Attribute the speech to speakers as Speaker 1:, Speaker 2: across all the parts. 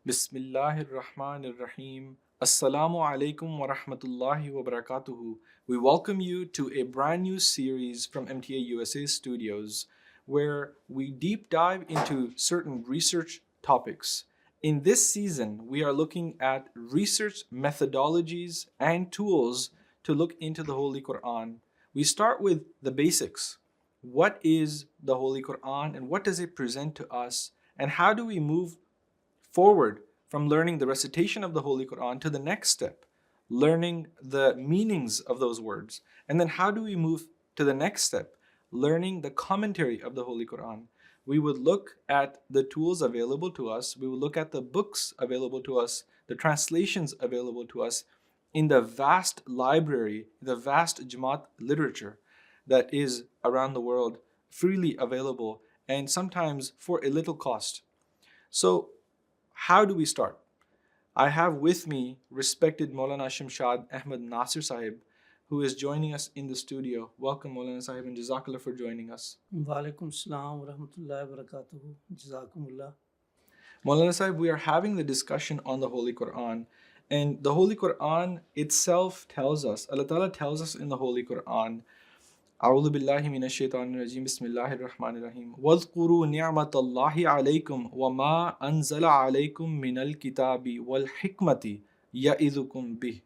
Speaker 1: Bismillahir Rahmanir Rahim. Assalamu alaikum wa rahmatullahi wa barakatuhu. We welcome you to a brand new series from MTA USA Studios where we deep dive into certain research topics. In this season, we are looking at research methodologies and tools to look into the Holy Qur'an. We start with the basics. What is the Holy Qur'an and what does it present to us? And how do we move forward from learning the recitation of the Holy Quran to the next step, learning the meanings of those words? And then how do we move to the next step, learning the commentary of the Holy Quran? We would look at the tools available to us, we would look at the books available to us, the translations available to us in the vast library, the vast Jamaat literature that is around the world, freely available, and sometimes for a little cost. So, how do we start? I have with me respected Maulana Shamshad Ahmad Nasir Sahib, who is joining us in the studio. Welcome, Maulana Sahib, and Jazakallah for joining us.
Speaker 2: Walaikum salam wa rahmatullahi wa barakatuhu. Jazakumullah.
Speaker 1: Maulana Sahib, we are having the discussion on the Holy Quran. And the Holy Quran itself tells us, Allah Ta'ala tells us in the Holy Quran, أعوذ بالله من الشيطان الرجيم بسم الله الرحمن الرحيم واذكروا نعمة الله عليكم وما أنزل عليكم من الكتاب والحكمة يعظكم به.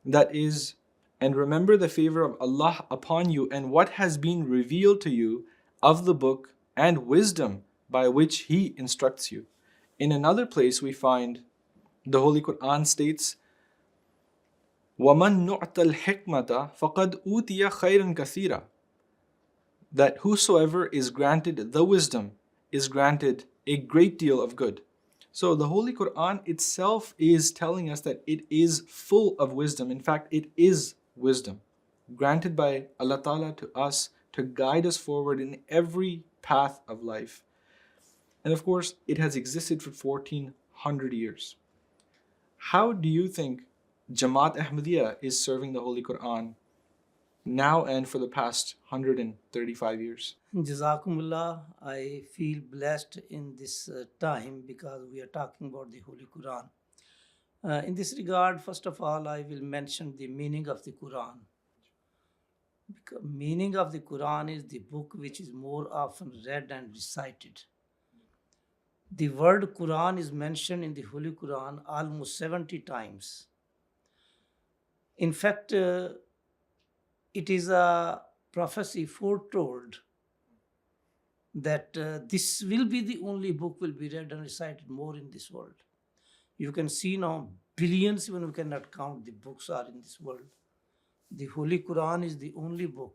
Speaker 1: That is, and remember the favor of Allah upon you and what has been revealed to you of the book and wisdom by which He instructs you. In another place we find the Holy Quran states, وَمَن نُعْتَ الْحِكْمَةَ فَقَدْ أُوتِيَ خَيْرًا كَثِيرًا. That whosoever is granted the wisdom is granted a great deal of good. So the Holy Quran itself is telling us that it is full of wisdom. In fact, it is wisdom granted by Allah Ta'ala to us to guide us forward in every path of life. And of course, it has existed for 1400 years. How do you think Jamaat Ahmadiyya is serving the Holy Quran now and for the past 135 years?
Speaker 2: Jazakumullah. I feel blessed in this time because we are talking about the Holy Quran. In this regard, first of all, I will mention the meaning of the Quran. Because meaning of the Quran is the book which is more often read and recited. The word Quran is mentioned in the Holy Quran almost 70 times. In fact, it is a prophecy foretold that this will be the only book will be read and recited more in this world. You can see now billions, even we cannot count the books are in this world. The Holy Quran is the only book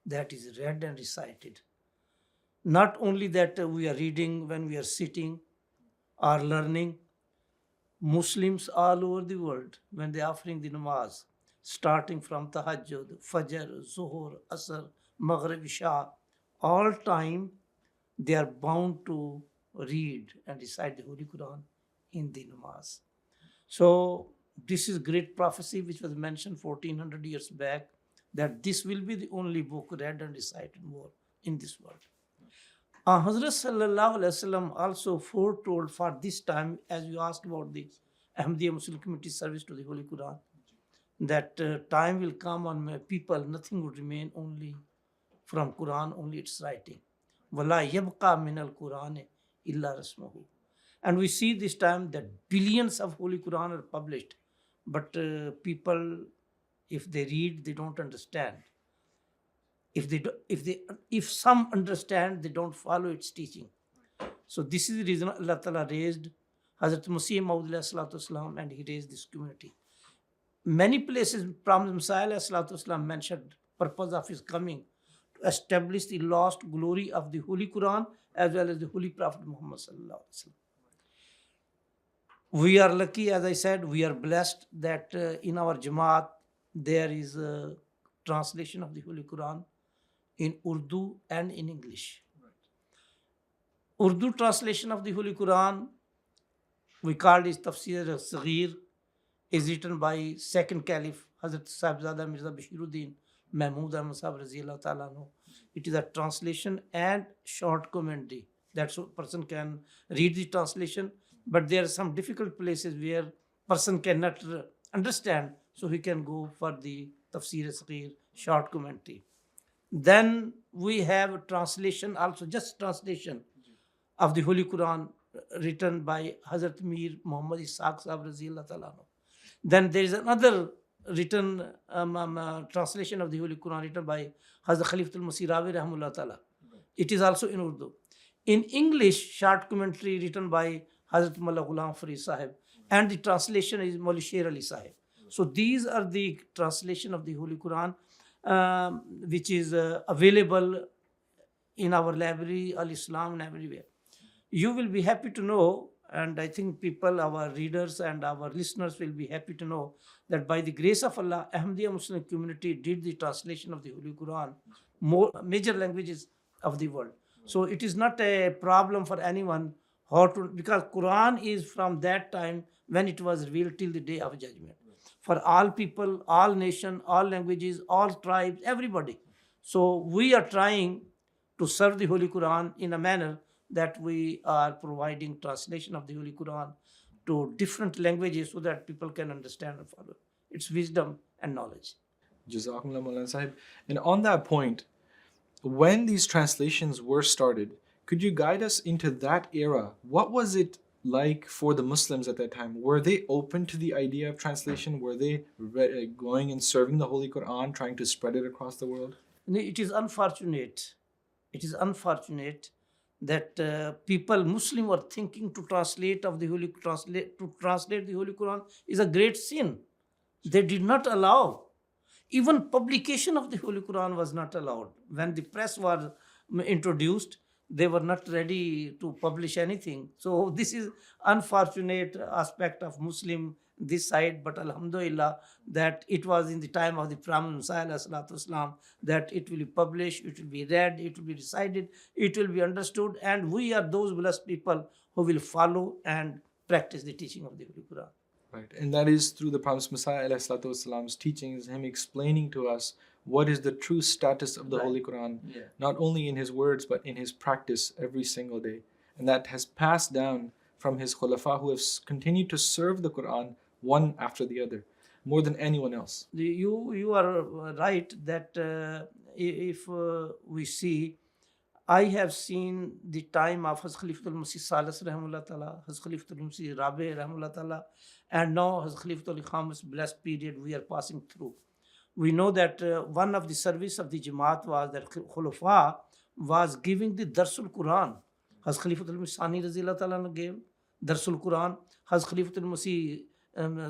Speaker 2: that is read and recited. Not only that we are reading when we are sitting or learning, Muslims all over the world, when they are offering the namaz, starting from Tahajjud, Fajr, Zuhur, Asr, Maghrib, Isha, all time they are bound to read and recite the Holy Quran in the namaz. So this is great prophecy which was mentioned 1400 years back that this will be the only book read and recited more in this world. Hazrat Sallallahu Alaihi Wasallam also foretold for this time, as you asked about the Ahmadiyya Muslim Community service to the Holy Quran, that time will come on people, nothing would remain only from Quran, only its writing. وَلَا يَبْقَى مِنَ الْقُرْآنِ إِلَّا رَسْمُهُ. And we see this time that billions of Holy Quran are published, but people, if they read, they don't understand. If some understand, they don't follow its teaching. So this is the reason Allah Ta'ala raised Hazrat Masih Maud and He raised this community. Many places Prophet Messiah mentioned purpose of His coming to establish the lost glory of the Holy Quran as well as the Holy Prophet Muhammad Sallallahu Alaihi Wasallam. We are lucky, as I said, we are blessed that in our Jamaat there is a translation of the Holy Quran in Urdu and in English. Urdu translation of the Holy Quran, we call it Tafsir al-Saghir, is written by second Caliph Hazrat Sahibzada Mirza Bashiruddin Mahmud Ahmad Sahib Raziyallahu Ta'ala anhu. It is a translation and short commentary. That person can read the translation But there are some difficult places where person cannot understand, so he can go for the tafsir Saghir, short commentary. Then we have translation also, just translation of the Holy Quran written by Hazrat Mir Muhammad Ishaq Sahib Raziyallahu Ta'ala anhu. Then there is another written translation of the Holy Quran written by Hazrat Khalifatul Masih Rawi Rahmullah Ta'ala. It is also in Urdu. In English, short commentary written by Hazrat Mullah Ghulam Farid Sahib, and the translation is Maulvi Sher Ali Sahib. So these are the translation of the Holy Quran, which is available in our library, Al Islam, and everywhere. You will be happy to know, and I think people, our readers and our listeners will be happy to know that by the grace of Allah, Ahmadiyya Muslim community did the translation of the Holy Quran, more major languages of the world. So it is not a problem for anyone how to, because Quran is from that time when it was revealed till the day of judgment. For all people, all nation, all languages, all tribes, everybody. So we are trying to serve the Holy Quran in a manner that we are providing translation of the Holy Quran to different languages so that people can understand and follow its wisdom and knowledge.
Speaker 1: Jazakumullah Maulana Sahib. And on that point, when these translations were started, could you guide us into that era? What was it like for the Muslims at that time? Were they open to the idea of translation? Were they going and serving the Holy Quran, trying to spread it across the world?
Speaker 2: It is unfortunate. It is unfortunate that people, Muslim, were thinking to translate the Holy Quran is a great sin. They did not allow. Even publication of the Holy Quran was not allowed. When the press was introduced, they were not ready to publish anything. So this is unfortunate aspect of Muslim this side, but alhamdulillah that it was in the time of the Prophet Messiah that it will be published, it will be read, it will be recited, it will be understood, and we are those blessed people who will follow and practice the teaching of the Holy Quran.
Speaker 1: Right, and that is through the Prophet Messiah's teachings, him explaining to us what is the true status of the
Speaker 2: Right.
Speaker 1: Holy Quran,
Speaker 2: Yeah.
Speaker 1: not only in his words but in his practice every single day. And that has passed down from his khulafa who have continued to serve the Quran one after the other, more than anyone else.
Speaker 2: You are right that if we see, I have seen the time of Hazrat Khalifatul Masih Salis Rahmullah Ta'ala, Hazrat Khalifatul Masih Rabi Rahmullah Ta'ala, and now Hazrat Khalifatul Kham's blessed period we are passing through. We know that one of the service of the Jamaat was that Khulafa was giving the Darsul Quran. Hazrat Khalifatul Masih Sani Razillah Ta'ala gave Darsul Quran. Hazrat Khalifatul Masih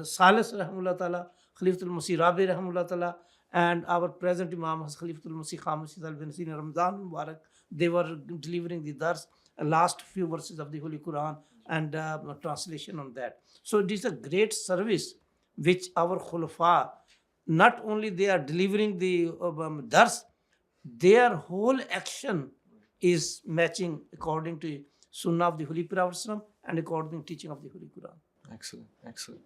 Speaker 2: Salis Rahmullah Ta'ala, Khalifatul Masih Rabi Rahmullah Ta'ala, and our present Imam Hazrat Khalifatul Masih Khamis al-Benazir in Ramadan Mubarak, they were delivering the dars, last few verses of the Holy Quran and translation on that. So it is a great service which our Khulafa, not only they are delivering the dars, their whole action is matching according to Sunnah of the Holy Prophet and according to teaching of the Holy Quran.
Speaker 1: Excellent, excellent.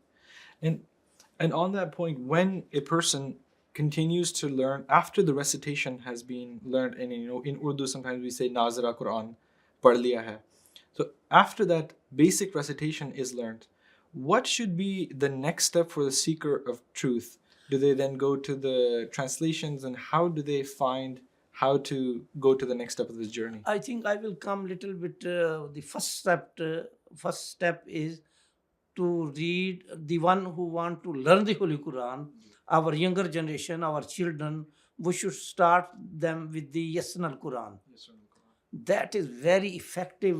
Speaker 1: And on that point, when a person continues to learn after the recitation has been learned, and in Urdu sometimes we say Nazira Quran, Padh liya hai. So after that basic recitation is learned, what should be the next step for the seeker of truth? Do they then go to the translations, and how do they find how to go to the next step of this journey?
Speaker 2: I think I will come little bit. The first step is to read, the one who want to learn the Holy Quran, our younger generation, our children, we should start them with the Yasin al-Quran. That is very effective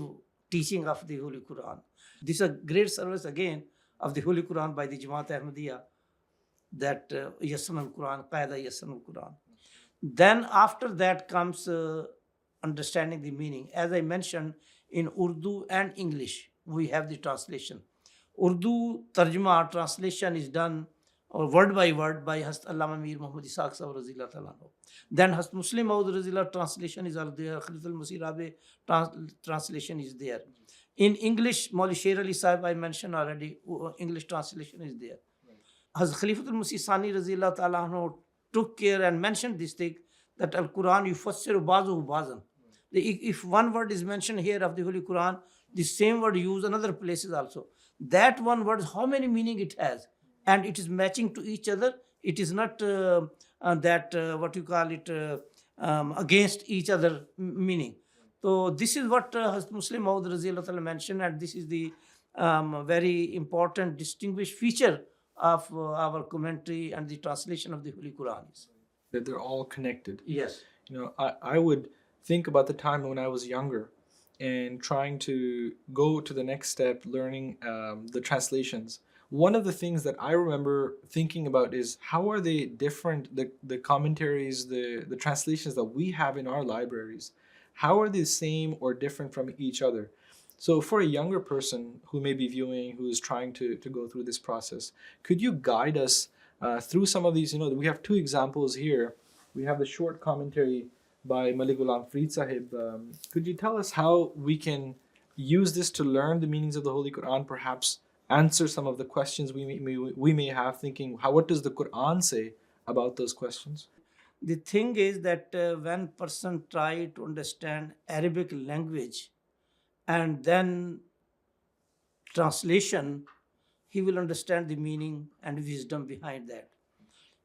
Speaker 2: teaching of the Holy Quran. This is a great service again of the Holy Quran by the Jamaat Ahmadiyya, that Yasin al-Quran, Qaida Yasin al-Quran. Then after that comes understanding the meaning. As I mentioned, in Urdu and English, we have the translation. Urdu tarjuma translation is done word by word by Hazrat Allama Mir Muhammad Ishaq Sahib Razillah Ta'ala. Then Hazrat Muslim Maud Razillah translation is there. Khalifatul Masih Rabi translation is there. In English, Maulvi Sher Ali Sahib, I mentioned already, English translation is there. Hazrat Khalifatul Masih Sani Razillah Ta'ala took care and mentioned this thing, that Al-Quran yufassiru bazuhu bazan. If one word is mentioned here of the Holy Quran, The same word used in other places also. That one word, how many meaning it has, and it is matching to each other. It is not that what you call it against each other meaning. So this is what Hazrat Muslim Maud Raziyallahu Ta'ala mentioned, and this is the very important distinguished feature of our commentary and the translation of the Holy Quran.
Speaker 1: That they're all connected.
Speaker 2: Yes.
Speaker 1: I would think about the time when I was younger and trying to go to the next step, learning the translations. One of the things that I remember thinking about is how are they different, the commentaries, the translations that we have in our libraries, how are they the same or different from each other? So for a younger person who may be viewing, who is trying to go through this process, could you guide us through some of these? We have two examples here. We have the short commentary by Malik Ghulam Farid Sahib. Could you tell us how we can use this to learn the meanings of the Holy Quran, perhaps answer some of the questions we may have, thinking, what does the Quran say about those questions?
Speaker 2: The thing is that when person try to understand Arabic language and then translation, he will understand the meaning and wisdom behind that.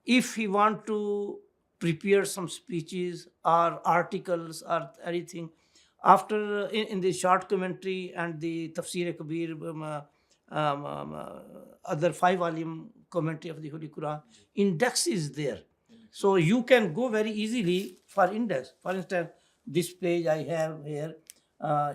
Speaker 2: If he want to prepare some speeches or articles or anything, after in the short commentary and the Tafsir Kabir, other 5-volume commentary of the Holy Quran, index is there. So you can go very easily for index. For instance, this page I have here,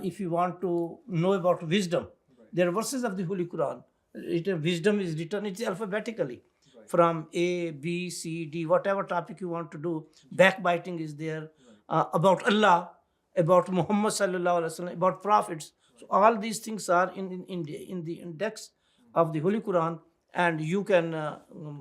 Speaker 2: if you want to know about wisdom, there are verses of the Holy Quran. Wisdom is written, it's alphabetically. From A, B, C, D, whatever topic you want to do. Backbiting is there. About Allah, about Muhammad sallallahu alaihi wasallam, about prophets. So all these things are in the index of the Holy Quran, and you can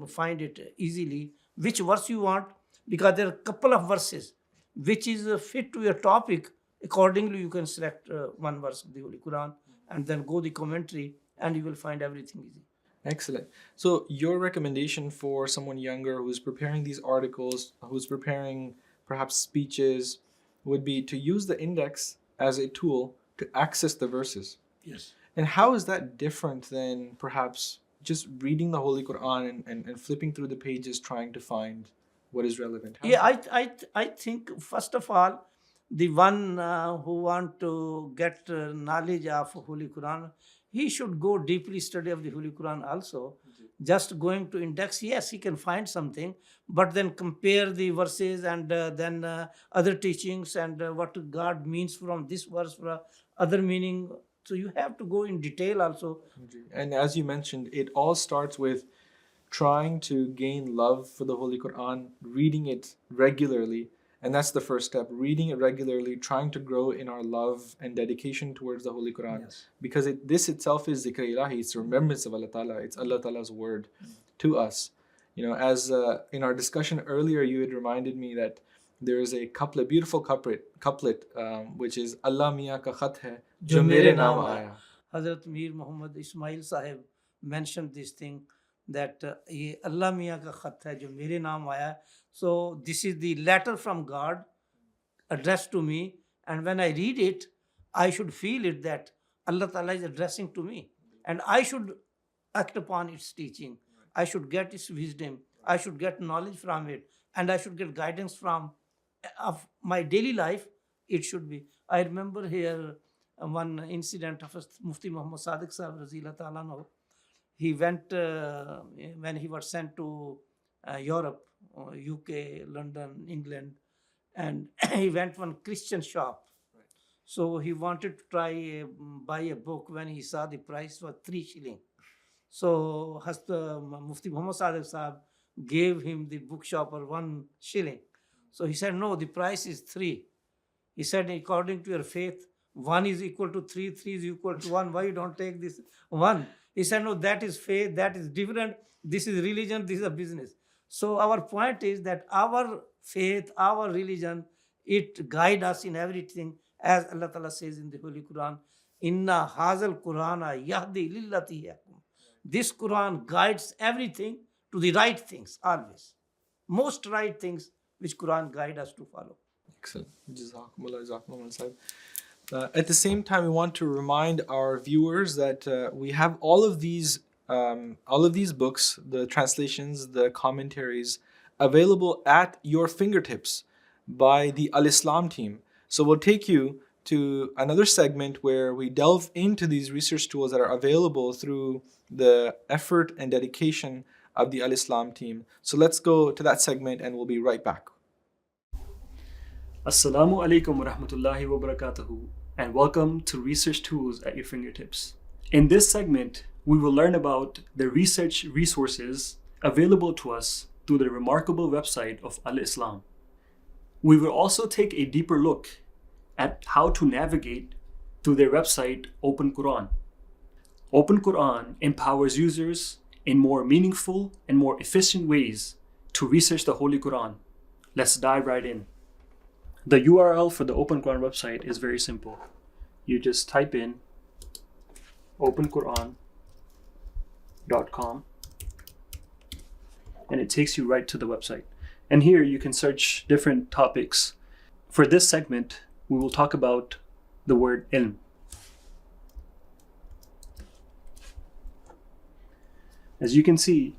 Speaker 2: find it easily which verse you want, because there are a couple of verses which is fit to your topic. Accordingly, you can select one verse of the Holy Quran and then go the commentary, and you will find everything easy.
Speaker 1: Excellent. So your recommendation for someone younger who's preparing these articles, who's preparing perhaps speeches, would be to use the index as a tool to access the verses.
Speaker 2: Yes.
Speaker 1: And how is that different than perhaps just reading the Holy Quran and flipping through the pages trying to find what is relevant?
Speaker 2: I think first of all, the one who want to get knowledge of Holy Quran, he should go deeply study of the Holy Quran also. Just going to index, yes, he can find something, but then compare the verses and then other teachings and what God means from this verse, for other meaning. So you have to go in detail also.
Speaker 1: And as you mentioned, it all starts with trying to gain love for the Holy Quran, reading it regularly. And that's the first step, reading it regularly, trying to grow in our love and dedication towards the Holy Quran. Yes. Because this itself is zikr ilahi, it's remembrance of Allah Ta'ala, it's Allah Ta'ala's word to us. As in our discussion earlier, you had reminded me that there is a beautiful couplet, which is Allah Miyan ka khat hai, jo mere naam aaya.
Speaker 2: Hazrat Mir Muhammad Ismail Sahib mentioned this thing, that ye Allah Miyan ka khat hai, jo mere naam aaya. So this is the letter from God addressed to me, and when I read it, I should feel it that Allah Ta'ala is addressing to me, and I should act upon its teaching. I should get its wisdom. I should get knowledge from it, and I should get guidance from of my daily life. It should be. I remember here one incident of Mufti Muhammad Sadiq Sahib Razila Ta'ala anhu. He went when he was sent to Europe, UK, London, England, and he went one Christian shop. Right. So he wanted to buy a book. When he saw the price was 3 shilling. So Mufti Muhammad Sadiq Sahib gave him the bookshopper 1 shilling. So he said, no, the price is 3. He said, according to your faith, 1 is equal to 3, 3 is equal to 1. Why you don't take this 1? He said, no, that is faith, that is different. This is religion, this is a business. So our point is that our faith, our religion, it guides us in everything, as Allah Ta'ala says in the Holy Quran, Inna hazal Qur'ana yahdi lillati yakum. This Quran guides everything to the right things, always. Most right things which Quran guide us to follow.
Speaker 1: Excellent. Jazakumullah, Jazakumullah, Sahib. At the same time, we want to remind our viewers that we have all of these books, the translations, the commentaries, available at your fingertips by the Al Islam team. So we'll take you to another segment where we delve into these research tools that are available through the effort and dedication of the Al Islam team. So let's go to that segment and we'll be right back.
Speaker 3: Assalamu alaikum wa rahmatullahi wa barakatuhu, and welcome to Research Tools at Your Fingertips. In this segment, we will learn about the research resources available to us through the remarkable website of Al Islam. We will also take a deeper look at how to navigate through their website, Open Qur'an. Open Qur'an empowers users in more meaningful and more efficient ways to research the Holy Qur'an. Let's dive right in. The URL for the Open Qur'an website is very simple. You just type in openquran.com and it takes you right to the website. And here you can search different topics. For this segment, we will talk about the word ilm. As you can see,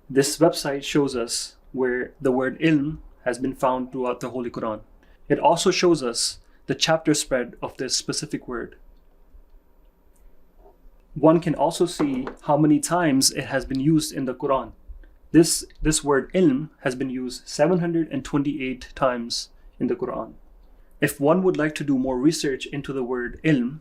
Speaker 3: this website shows us where the word ilm has been found throughout the Holy Qur'an. It also shows us the chapter spread of this specific word. One can also see how many times it has been used in the Quran. This word ilm has been used 728 times in the Quran. If one would like to do more research into the word ilm,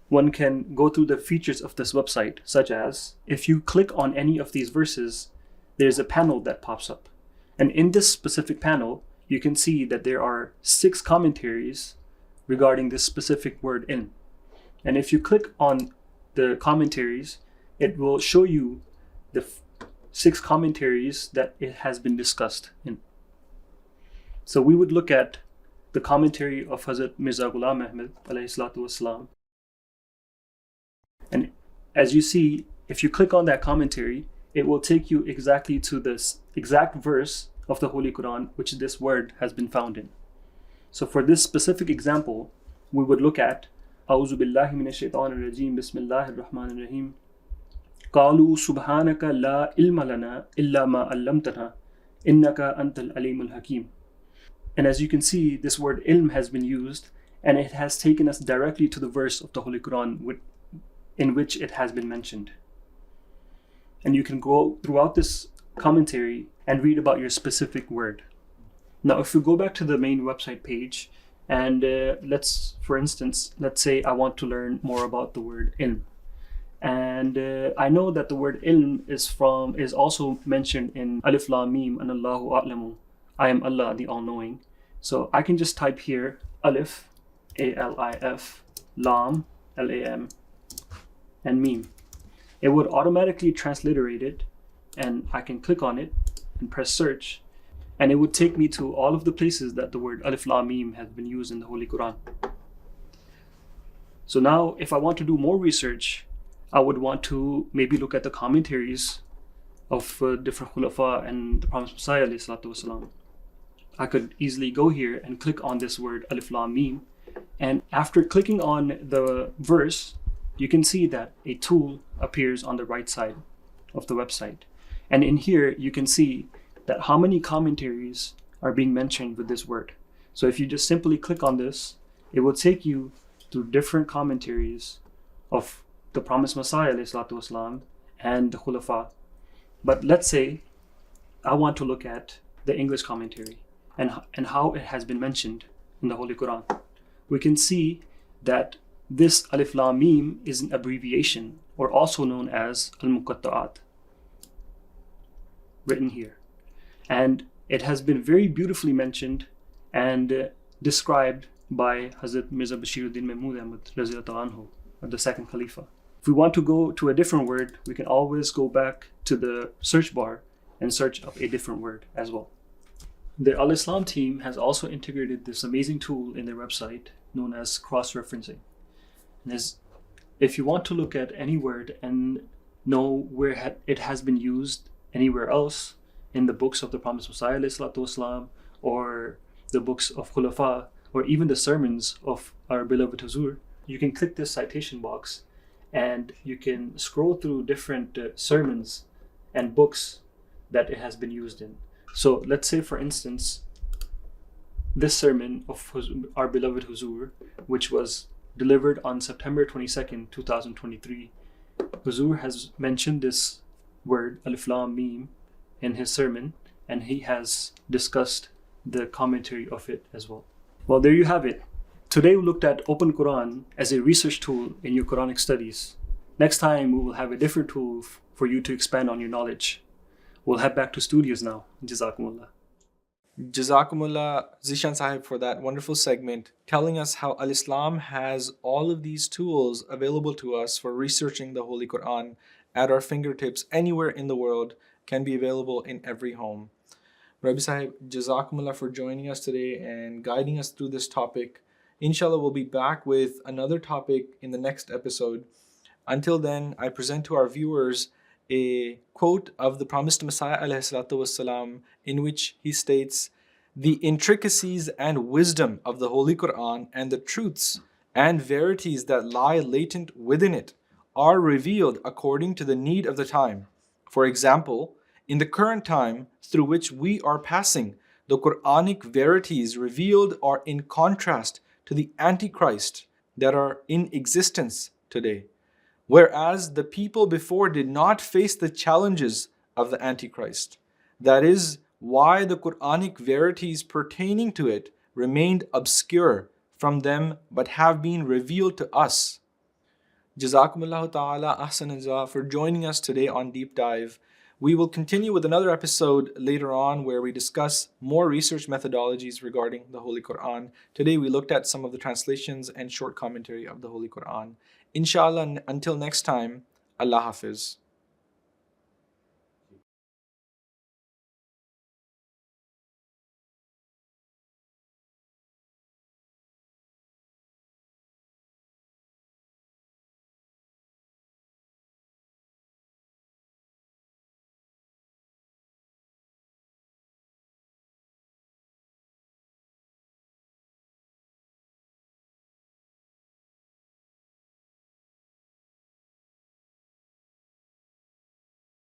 Speaker 3: one can go through the features of this website, such as if you click on any of these verses, there's a panel that pops up. And in this specific panel, you can see that there are 6 commentaries regarding this specific word ilm. And if you click on the commentaries, it will show you the 6 commentaries that it has been discussed in. So we would look at the commentary of Hazrat Mirza Ghulam Ahmad alayhi salatu wasalam. And as you see, if you click on that commentary, it will take you exactly to this exact verse of the Holy Quran which this word has been found in. So for this specific example, we would look at A'udhu billahi minash shaitanir rajim, Bismillahir Rahmanir Rahim. Qalu subhanaka la ilma lana illa ma 'allamtana innaka antal alimul hakim. And as you can see, this word ilm has been used and it has taken us directly to the verse of the Holy Quran in which it has been mentioned. And you can go throughout this commentary and read about your specific word. Now, if we go back to the main website page, and let's say I want to learn more about the word ilm. And I know that the word ilm is also mentioned in Alif Lam Mim and Allahu A'lamu. I am Allah, the All-Knowing. So I can just type here Alif, A-L-I-F, Lam, L-A-M, and Mim. It would automatically transliterate it, and I can click on it and press search, and it would take me to all of the places that the word Alif Lam Mim has been used in the Holy Quran. So now, if I want to do more research, I would want to maybe look at the commentaries of different Khulafa and the Promised Messiah alayhi salatu wasalam. I could easily go here and click on this word Alif Lam Mim, and after clicking on the verse, you can see that a tool appears on the right side of the website. And in here, you can see that how many commentaries are being mentioned with this word. So if you just simply click on this, it will take you through different commentaries of the Promised Messiah ﷺ and the Khulafa. But let's say I want to look at the English commentary and how it has been mentioned in the Holy Quran. We can see that this Alif Lam Mim is an abbreviation, or also known as Al-Muqatta'at, written here. And it has been very beautifully mentioned and described by Hazrat Mirza Bashiruddin Mahmud Ahmad Raziyallahu Anhu, the second Khalifa. If we want to go to a different word, we can always go back to the search bar and search up a different word as well. The Al Islam team has also integrated this amazing tool in their website known as cross-referencing. If you want to look at any word and know where it has been used anywhere else in the books of the Promised Messiah ﷺ, or the books of Khulafa, or even the sermons of our beloved Huzur, you can click this citation box and you can scroll through different sermons and books that it has been used in. So let's say, for instance, this sermon of our beloved Huzur, which was delivered on September 22nd, 2023, Huzur has mentioned this word, Alif Lam Mim, in his sermon, and he has discussed the commentary of it as well. Well, there you have it. Today we looked at Open Quran as a research tool in your Quranic studies. Next time we will have a different tool for you to expand on your knowledge. We'll head back to studios now. Jazakumullah.
Speaker 1: Jazakumullah Zishan Sahib for that wonderful segment, telling us how Al-Islam has all of these tools available to us for researching the Holy Qur'an at our fingertips anywhere in the world, can be available in every home. Rabbi Sahib, Jazakumullah for joining us today and guiding us through this topic. Inshallah, we'll be back with another topic in the next episode. Until then, I present to our viewers a quote of the promised Messiah ﷺ, in which he states, "The intricacies and wisdom of the Holy Qur'an and the truths and verities that lie latent within it are revealed according to the need of the time. For example, in the current time through which we are passing, the Qur'anic verities revealed are in contrast to the Antichrist that are in existence today. Whereas the people before did not face the challenges of the Antichrist. That is why the Qur'anic verities pertaining to it remained obscure from them but have been revealed to us." Jazakumullahu ta'ala ahsan jaza for joining us today on Deep Dive. We will continue with another episode later on where we discuss more research methodologies regarding the Holy Qur'an. Today we looked at some of the translations and short commentary of the Holy Qur'an. Inshallah, until next time, Allah Hafiz.